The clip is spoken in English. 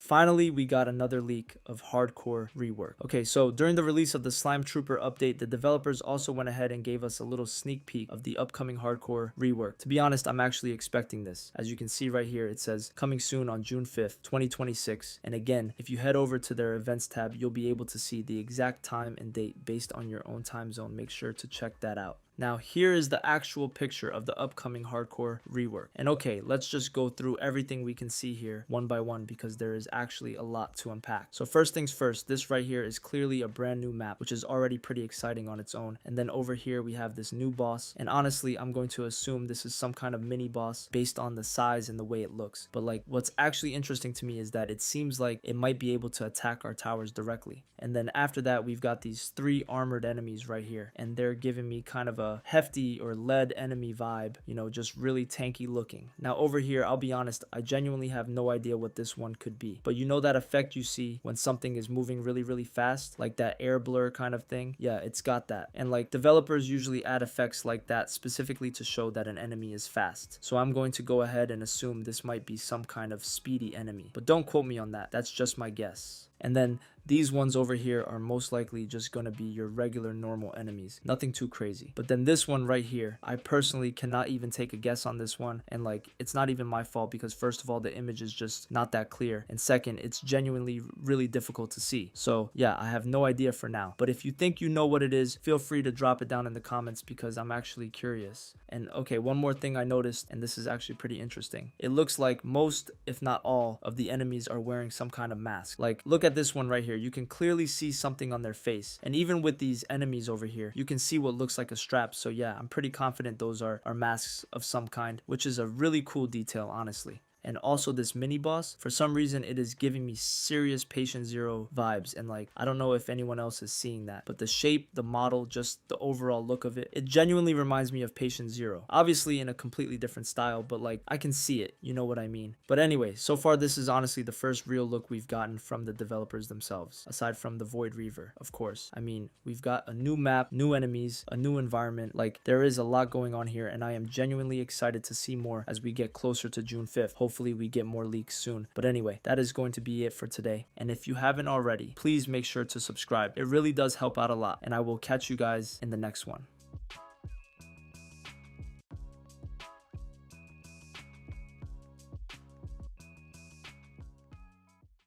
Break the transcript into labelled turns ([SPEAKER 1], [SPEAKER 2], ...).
[SPEAKER 1] Finally, we got another leak of hardcore rework. Okay, so during the release of the Slime Trooper update, the developers also went ahead and gave us a little sneak peek of the upcoming hardcore rework. To be honest, I'm actually expecting this. As you can see right here, it says coming soon on June 5th, 2026. And again, if you head over to their events tab, you'll be able to see the exact time and date based on your own time zone. Make sure to check that out. Now here is the actual picture of the upcoming hardcore rework. And okay, let's just go through everything we can see here one by one because there is actually a lot to unpack. So first things first, this right here is clearly a brand new map, which is already pretty exciting on its own. And then over here we have this new boss. And honestly, I'm going to assume this is some kind of mini boss based on the size and the way it looks. But like what's actually interesting to me is that it seems like it might be able to attack our towers directly. And then after that, we've got these 3 armored enemies right here. And they're giving me kind of a hefty or lead enemy vibe, you know, just really tanky looking. Now over here, I'll be honest, I genuinely have no idea what this one could be. But you know that effect you see when something is moving really fast, like that air blur kind of thing? Yeah, it's got that. And like developers usually add effects like that specifically to show that an enemy is fast. So I'm going to go ahead and assume this might be some kind of speedy enemy. But don't quote me on that. That's just my guess. And then these ones over here are most likely just going to be your regular normal enemies. Nothing too crazy. But then this one right here, I personally cannot even take a guess on this one. And like, it's not even my fault because first of all, the image is just not that clear. And second, it's genuinely really difficult to see. So yeah, I have no idea for now. But if you think you know what it is, feel free to drop it down in the comments because I'm actually curious. And okay, one more thing I noticed, and this is actually pretty interesting. It looks like most, if not all, of the enemies are wearing some kind of mask. Like, look at this one right here. You can clearly see something on their face. And even with these enemies over here, you can see what looks like a strap. So yeah, I'm pretty confident those are masks of some kind, which is a really cool detail, honestly. And also this mini boss, for some reason it is giving me serious Patient Zero vibes, and like I don't know if anyone else is seeing that, but the shape, the model, just the overall look of it, it genuinely reminds me of Patient Zero. Obviously in a completely different style, but like I can see it, you know what I mean. But anyway, so far this is honestly the first real look we've gotten from the developers themselves, aside from the Void Reaver, of course. I mean, we've got a new map, new enemies, a new environment. Like there is a lot going on here, and I am genuinely excited to see more as we get closer to June 5th. Hopefully we get more leaks soon. But anyway, that is going to be it for today. And if you haven't already, please make sure to subscribe. It really does help out a lot. And I will catch you guys in the next one.